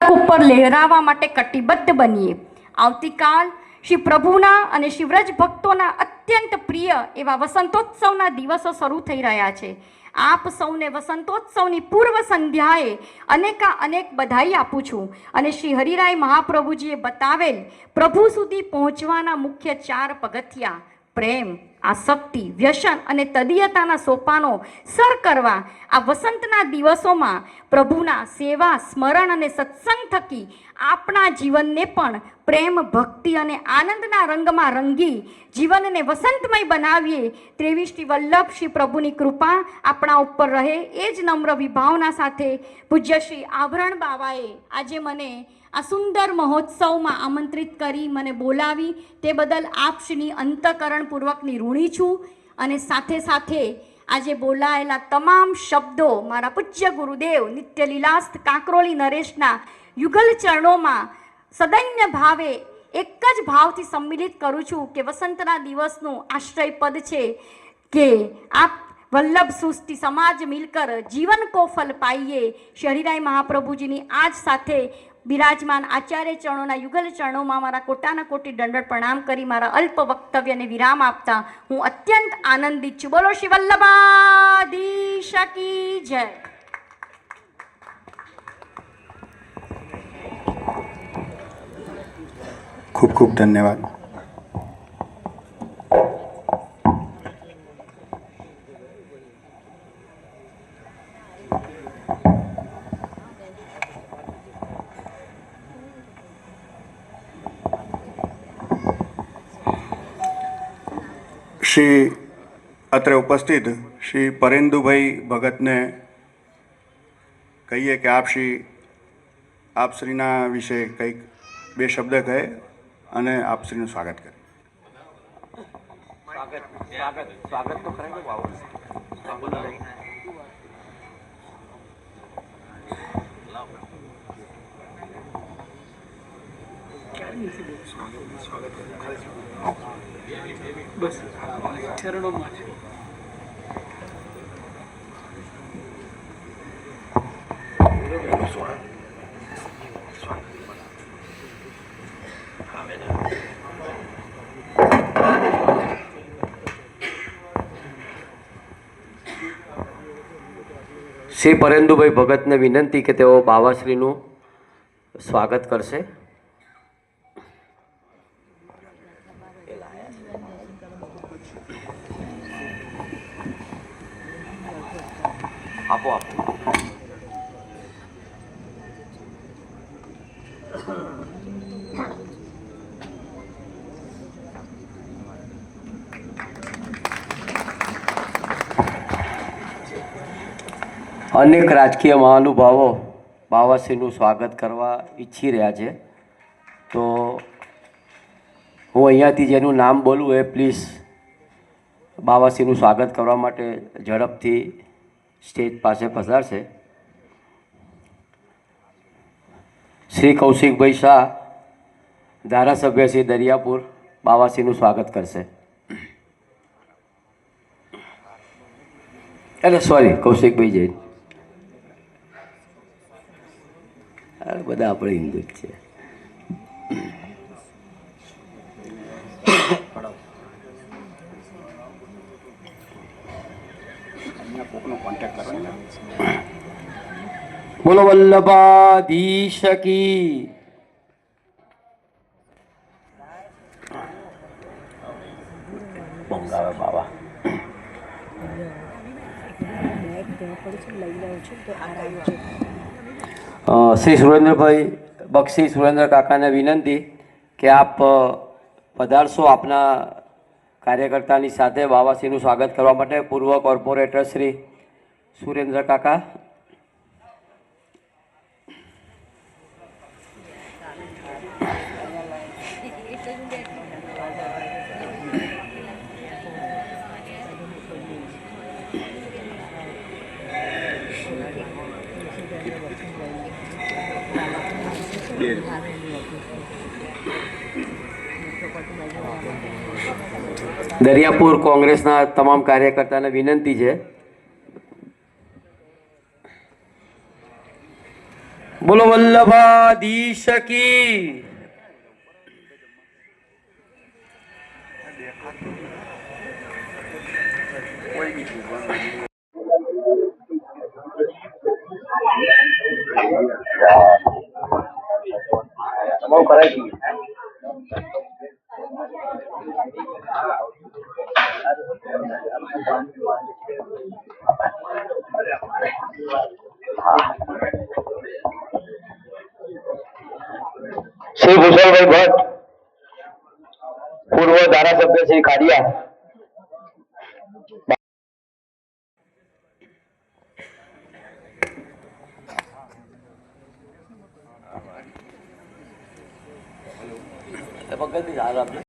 તક ઉપર લહેરાવા માટે કટિબદ્ધ બનીએ. આવતીકાલ શ્રી પ્રભુના અને શિવરજ ભક્તોના અત્યંત પ્રિય એવા વસંતોત્સવના દિવસો શરૂ થઈ રહ્યા છે. આપ સૌને વસંતોત્સવની પૂર્વ સંધ્યાએ અનેક બધાઈ આપું છું. અને શ્રી હરિરાય મહાપ્રભુજીએ બતાવેલ પ્રભુ સુધી પહોંચવાના મુખ્ય 4 પગથિયા પ્રેમ, આસક્તિ, વ્યસન અને તદીયતાના સોપાનો સર કરવા આ વસંતના દિવસોમાં પ્રભુના સેવા, સ્મરણ અને સત્સંગ થકી આપણા જીવનને પણ પ્રેમ, ભક્તિ અને આનંદના રંગમાં રંગી જીવનને વસંતમય બનાવીએ તેવી શ્રી વલ્લભ શ્રી પ્રભુની કૃપા આપણા ઉપર રહે એ જ નમ્ર વિભાવના સાથે પૂજ્ય શ્રી આભરણ બાવાએ આજે મને આ સુંદર મહોત્સવમાં આમંત્રિત કરી મને બોલાવી તે બદલ આપશ્રીની અંતઃકરણપૂર્વકની ઋણી છું. અને સાથે સાથે આજે બોલાયેલા તમામ શબ્દો મારા પૂજ્ય ગુરુદેવ નિત્ય લીલાસ્થ કાંકરોલી નરેશના યુગલ ચરણોમાં સદૈન્ય ભાવે એક જ ભાવથી સંમિલિત કરું છું કે વસંતના દિવસનું આશ્રય પદ છે કે આપ વલ્લભ સૃષ્ટિ સમાજ મિલકર જીવન કો ફલ પાઈએ. શ્રી હરિરાય મહાપ્રભુજીની આજ સાથે બિરાજમાન આચાર્ય ચરણોના યુગલ ચરણોમાં મારા કોટાના કોટી દંડવત પ્રણામ કરી મારા અલ્પ વક્તવ્યને વિરામ આપતા હું અત્યંત આનંદિત છું. બોલો શ્રી વલ્લભાધીશ કી જય. ખૂબ ખૂબ ધન્યવાદ. શ્રી અત્રે ઉપસ્થિત શ્રી પરેન્દુભાઈ ભગતને કહીએ કે આપશ્રીના વિશે કંઈક 2 શબ્દ કહે અને આપશ્રીનું સ્વાગત કરે. સ્વાગત તો કરેંगे बाबा. बस चरणों में શ્રી પરેન્દુભાઈ ભગતને વિનંતી કે તેઓ બાવાશ્રીનું સ્વાગત કરશે. આપો આપો. અનેક રાજકીય મહાનુભાવો બાવાશ્રીનું સ્વાગત કરવા ઈચ્છી રહ્યા છે, તો હું અહીંયાથી જેનું નામ બોલું એ પ્લીઝ બાવાશ્રીનું સ્વાગત કરવા માટે ઝડપથી સ્ટેજ પાસે પધારશે. શ્રી કૌશિકભાઈ શાહ, ધારાસભ્ય શ્રી દરિયાપુર, બાવાશ્રીનું સ્વાગત કરશે. એટલે સોરી, કૌશિકભાઈ જૈન. બધા આપણે હિન્દુ જ છે. બોલો વલ્લભાધીશ કી. બંગાવે બાબા. શ્રી સુરેન્દ્રભાઈ બક્ષી, સુરેન્દ્ર કાકાને વિનંતી કે આપ પધારશો આપના કાર્યકર્તાની સાથે બાવાશ્રીનું સ્વાગત કરવા માટે. પૂર્વ કોર્પોરેટર શ્રી સુરેન્દ્ર કાકા. દરિયાપુર કોંગ્રેસના તમામ કાર્યકર્તાને વિનંતી છે. બોલો વલ્લભાધીશ કી. શ્રી ભૂષણભાઈ ભટ્ટ, પૂર્વ ધારાસભ્ય શ્રી કારિયા. ભગતની હાલ આપજો.